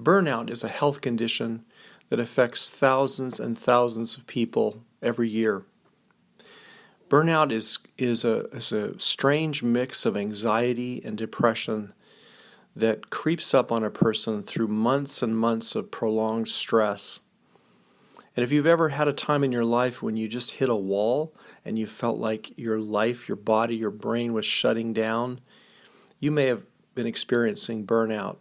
Burnout is a health condition that affects thousands and thousands of people every year. Burnout is a strange mix of anxiety and depression that creeps up on a person through months and months of prolonged stress. And if you've ever had a time in your life when you just hit a wall and you felt like your life, your body, your brain was shutting down, you may have been experiencing burnout.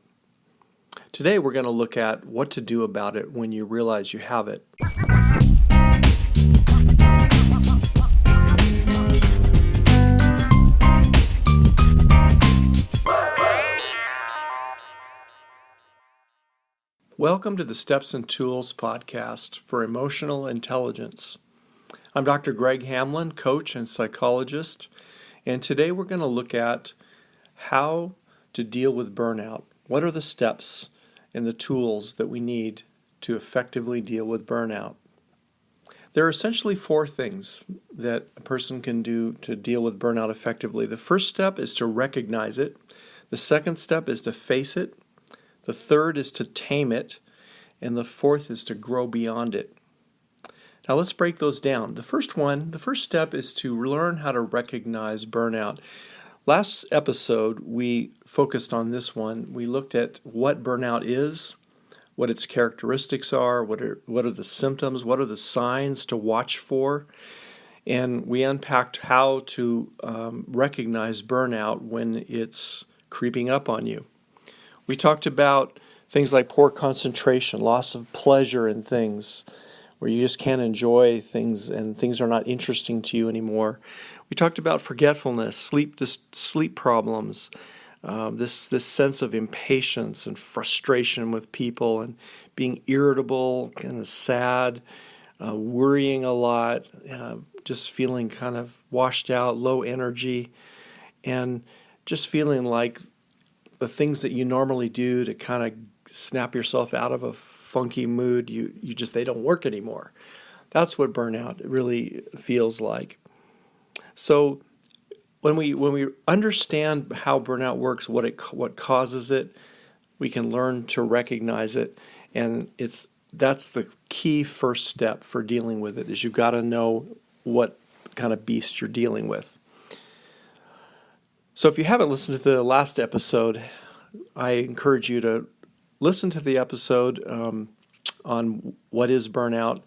Today we're going to look at what to do about it when you realize you have it. Welcome to the Steps and Tools podcast for emotional intelligence. I'm Dr. Greg Hamlin, coach and psychologist, and today we're going to look at how to deal with burnout. What are the steps and the tools that we need to effectively deal with burnout? There are essentially four things that a person can do to deal with burnout effectively. The first step is to recognize it. The second step is to face it. The third is to tame it, and the fourth is to grow beyond it. Now let's break those down. The first step is to learn how to recognize burnout. Last episode, we focused on this one. We looked at what burnout is, what its characteristics are, what are the symptoms, what are the signs to watch for, and we unpacked how to recognize burnout when it's creeping up on you. We talked about things like poor concentration, loss of pleasure in things, where you just can't enjoy things and things are not interesting to you anymore. We talked about forgetfulness, sleep problems, this sense of impatience and frustration with people and being irritable, kind of sad, worrying a lot, just feeling kind of washed out, low energy, and just feeling like the things that you normally do to kind of snap yourself out of a funky mood, they don't work anymore. That's what burnout really feels like. So when we understand how burnout works, what causes it, we can learn to recognize it, and that's the key first step for dealing with it. Is you've got to know what kind of beast you're dealing with. So if you haven't listened to the last episode, I encourage you to listen to the episode on what is burnout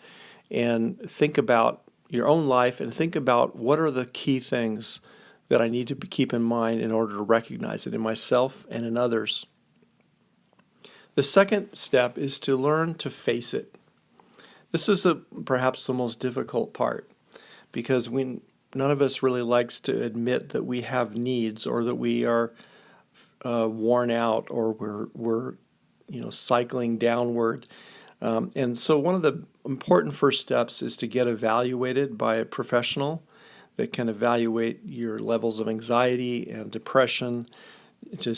and think about your own life and think about what are the key things that I need to keep in mind in order to recognize it in myself and in others. The second step is to learn to face it. This is perhaps the most difficult part because none of us really likes to admit that we have needs or that we are worn out or we're cycling downward. And so one of the important first steps is to get evaluated by a professional that can evaluate your levels of anxiety and depression to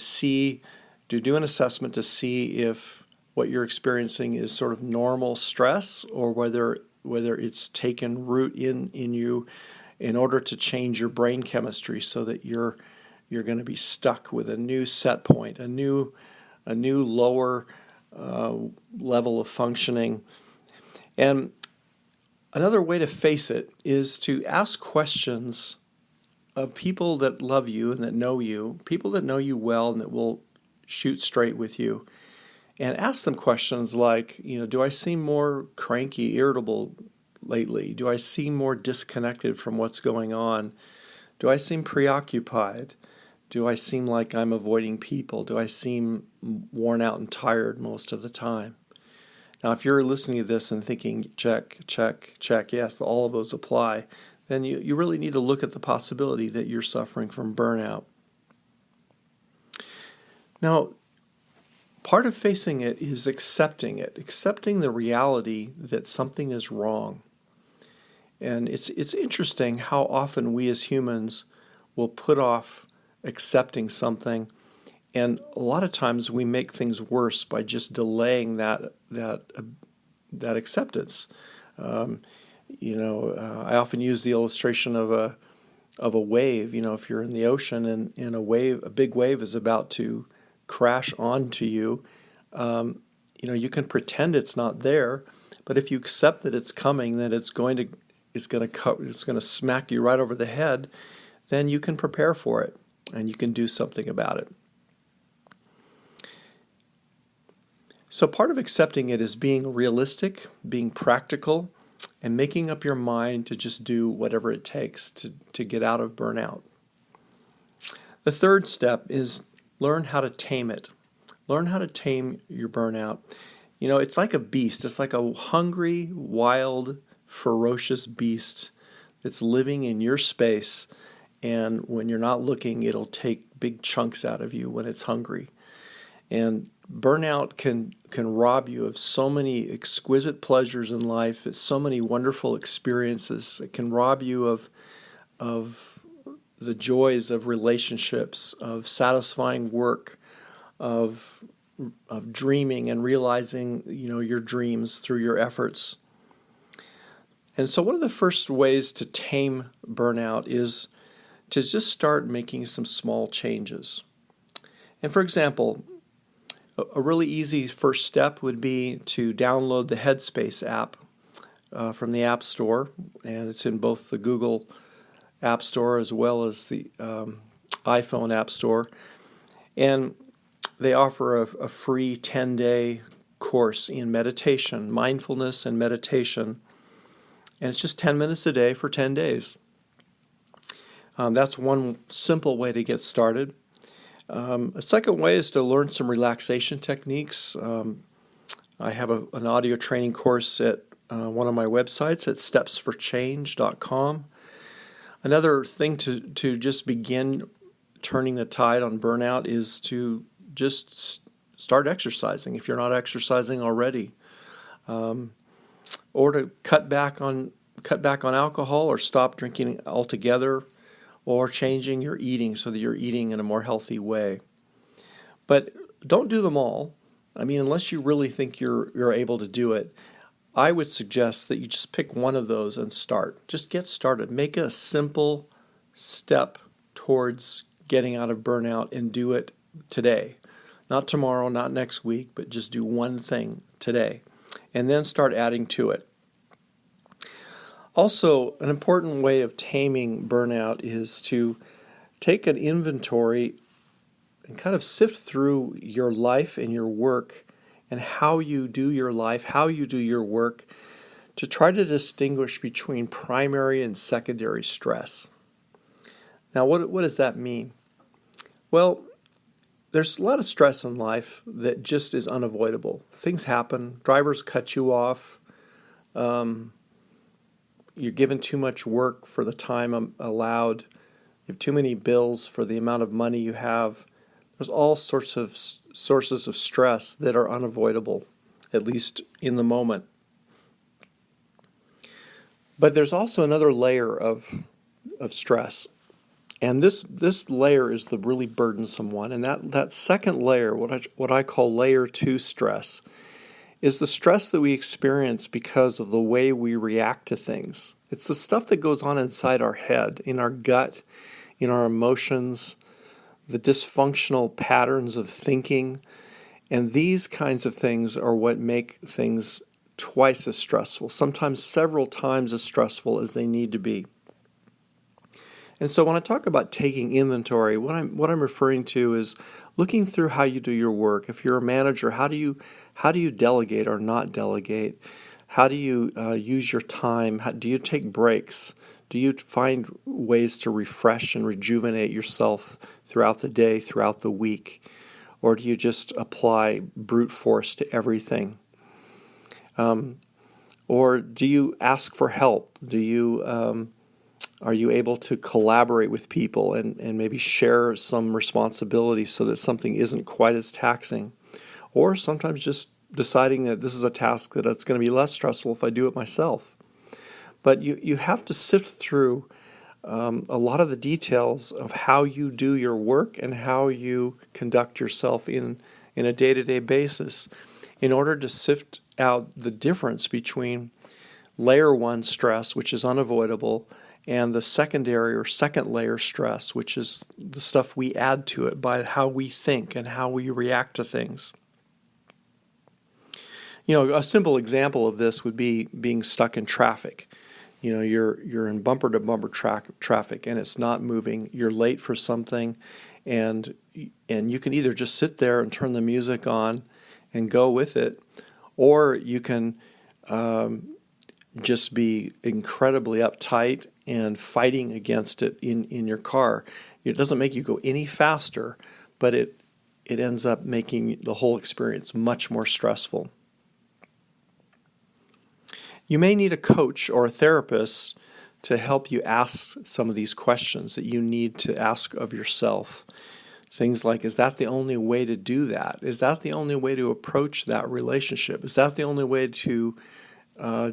do an assessment to see if what you're experiencing is sort of normal stress or whether it's taken root in you in order to change your brain chemistry so that you're going to be stuck with a new set point, a new lower level of functioning. And another way to face it is to ask questions of people that love you and that know you, people that know you well and that will shoot straight with you. And ask them questions like, do I seem more cranky, irritable lately? Do I seem more disconnected from what's going on? Do I seem preoccupied? Do I seem like I'm avoiding people? Do I seem worn out and tired most of the time? Now, if you're listening to this and thinking, check, check, check, yes, all of those apply, then you really need to look at the possibility that you're suffering from burnout. Now, part of facing it is accepting the reality that something is wrong. And it's interesting how often we as humans will put off accepting something, and a lot of times we make things worse by just delaying that acceptance. I often use the illustration of a wave. If you're in the ocean and a big wave is about to crash onto you, you can pretend it's not there, but if you accept that it's coming, that it's going to smack you right over the head, then you can prepare for it and you can do something about it. So part of accepting it is being realistic, being practical, and making up your mind to just do whatever it takes to get out of burnout. The third step is learn how to tame it. Learn how to tame your burnout. It's like a beast. It's like a hungry, wild, ferocious beast that's living in your space. And when you're not looking, it'll take big chunks out of you when it's hungry. And burnout can rob you of so many exquisite pleasures in life, so many wonderful experiences. It can rob you of the joys of relationships, of satisfying work, of dreaming and realizing your dreams through your efforts. And so one of the first ways to tame burnout is to just start making some small changes. And for example, a really easy first step would be to download the Headspace app from the App Store, and it's in both the Google App Store as well as the iPhone App Store. And they offer a free 10-day course in meditation, mindfulness and meditation, and it's just 10 minutes a day for 10 days. That's one simple way to get started. A second way is to learn some relaxation techniques. I have an audio training course at one of my websites at stepsforchange.com. Another thing to just begin turning the tide on burnout is to just start exercising if you're not exercising already, or to cut back on alcohol or stop drinking altogether, or changing your eating so that you're eating in a more healthy way. But don't do them all. Unless you really think you're able to do it, I would suggest that you just pick one of those and start. Just get started. Make a simple step towards getting out of burnout and do it today. Not tomorrow, not next week, but just do one thing today. And then start adding to it. Also, an important way of taming burnout is to take an inventory and kind of sift through your life and your work and how you do your life, how you do your work, to try to distinguish between primary and secondary stress. Now, what does that mean? Well, there's a lot of stress in life that just is unavoidable. Things happen. Drivers cut you off. You're given too much work for the time allowed. You have too many bills for the amount of money you have. There's all sorts of sources of stress that are unavoidable, at least in the moment. But there's also another layer of stress. And this layer is the really burdensome one. And that second layer, what I call layer 2 stress, is the stress that we experience because of the way we react to things. It's the stuff that goes on inside our head, in our gut, in our emotions, the dysfunctional patterns of thinking. And these kinds of things are what make things twice as stressful, sometimes several times as stressful as they need to be. And so when I talk about taking inventory, what I'm referring to is looking through how you do your work. If you're a manager, how do you delegate or not delegate? How do you use your time? Do you take breaks? Do you find ways to refresh and rejuvenate yourself throughout the day, throughout the week? Or do you just apply brute force to everything? Or do you ask for help? Are you able to collaborate with people and maybe share some responsibility so that something isn't quite as taxing? Or sometimes just deciding that this is a task that it's going to be less stressful if I do it myself. But you have to sift through a lot of the details of how you do your work and how you conduct yourself in a day-to-day basis in order to sift out the difference between layer 1 stress, which is unavoidable, and the secondary or second layer stress, which is the stuff we add to it by how we think and how we react to things. A simple example of this would be being stuck in traffic. You're in bumper to bumper traffic and it's not moving. You're late for something, and you can either just sit there and turn the music on and go with it, or you can just be incredibly uptight and fighting against it in your car. It doesn't make you go any faster, but it ends up making the whole experience much more stressful. You may need a coach or a therapist to help you ask some of these questions that you need to ask of yourself. Things like, is that the only way to do that? Is that the only way to approach that relationship? Is that the only way to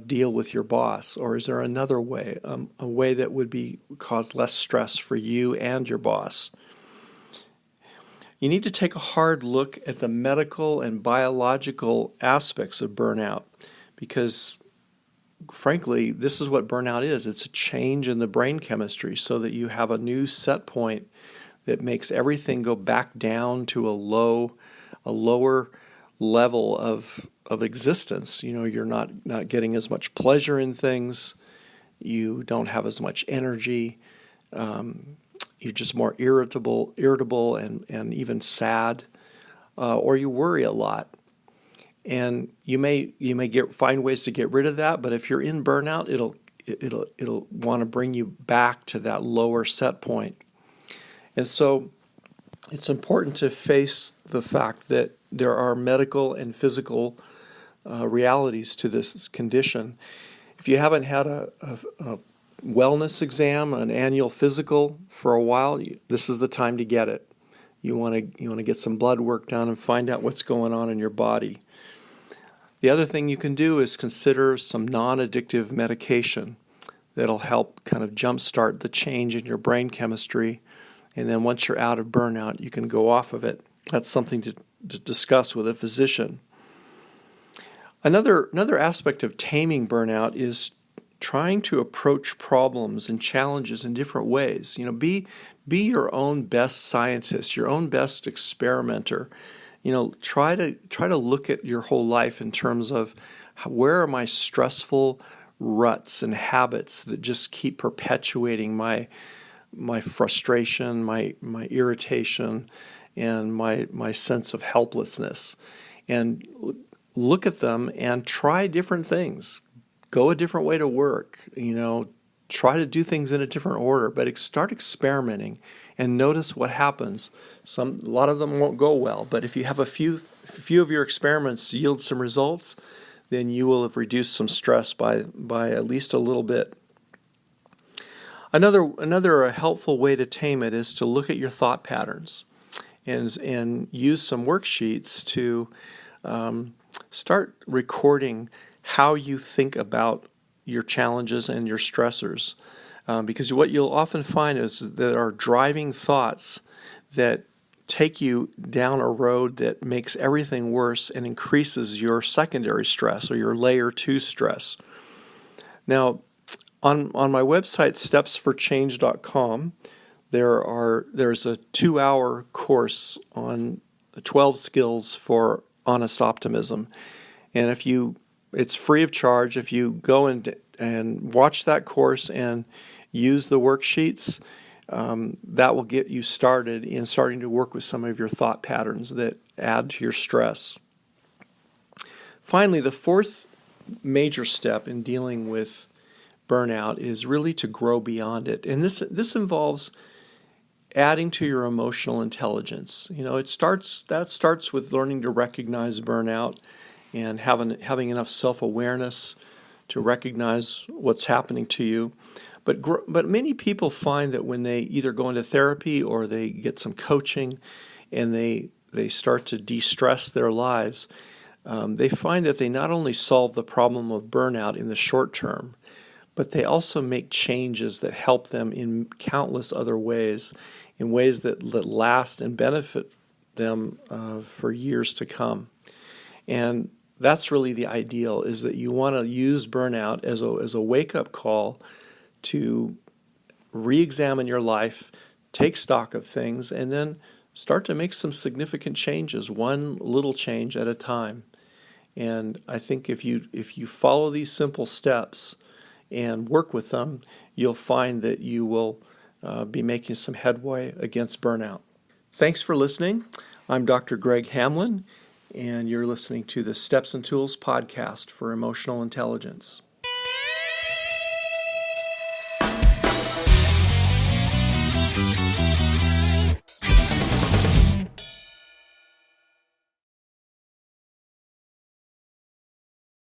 deal with your boss? Or is there another way, a way that would cause less stress for you and your boss? You need to take a hard look at the medical and biological aspects of burnout, because frankly, this is what burnout is. It's a change in the brain chemistry so that you have a new set point that makes everything go back down to a lower level of existence. You're not getting as much pleasure in things. You don't have as much energy. You're just more irritable and even sad, or you worry a lot. And you may find ways to get rid of that, but if you're in burnout, it'll want to bring you back to that lower set point. And so it's important to face the fact that there are medical and physical realities to this condition. If you haven't had a wellness exam, an annual physical for a while, this is the time to get it. You want to get some blood work done and find out what's going on in your body. The other thing you can do is consider some non-addictive medication that'll help kind of jumpstart the change in your brain chemistry. And then once you're out of burnout, you can go off of it. That's something to discuss with a physician. Another aspect of taming burnout is trying to approach problems and challenges in different ways. Be your own best scientist, your own best experimenter. Try to look at your whole life in terms of where are my stressful ruts and habits that just keep perpetuating my frustration, my irritation, and my sense of helplessness. And look at them and try different things. Go a different way to work. Try to do things in a different order, but start experimenting and notice what happens. A lot of them won't go well, but if you have a few of your experiments yield some results, then you will have reduced some stress by at least a little bit. Another helpful way to tame it is to look at your thought patterns and use some worksheets to start recording how you think about your challenges and your stressors. Because what you'll often find is there are driving thoughts that take you down a road that makes everything worse and increases your secondary stress or your layer 2 stress. Now, on my website, stepsforchange.com, there's a 2-hour course on 12 skills for honest optimism. And it's free of charge. If you go and watch that course and use the worksheets, that will get you started in starting to work with some of your thought patterns that add to your stress. Finally, the fourth major step in dealing with burnout is really to grow beyond it. And this involves adding to your emotional intelligence. That starts with learning to recognize burnout and having enough self-awareness to recognize what's happening to you. But many people find that when they either go into therapy or they get some coaching and they start to de-stress their lives, they find that they not only solve the problem of burnout in the short term, but they also make changes that help them in countless other ways, in ways that last and benefit them for years to come. And that's really the ideal, is that you want to use burnout as a wake-up call to re-examine your life, take stock of things, and then start to make some significant changes, one little change at a time. And I think if you follow these simple steps and work with them, you'll find that you will be making some headway against burnout. Thanks for listening. I'm Dr. Greg Hamlin, and you're listening to the Steps and Tools podcast for emotional intelligence.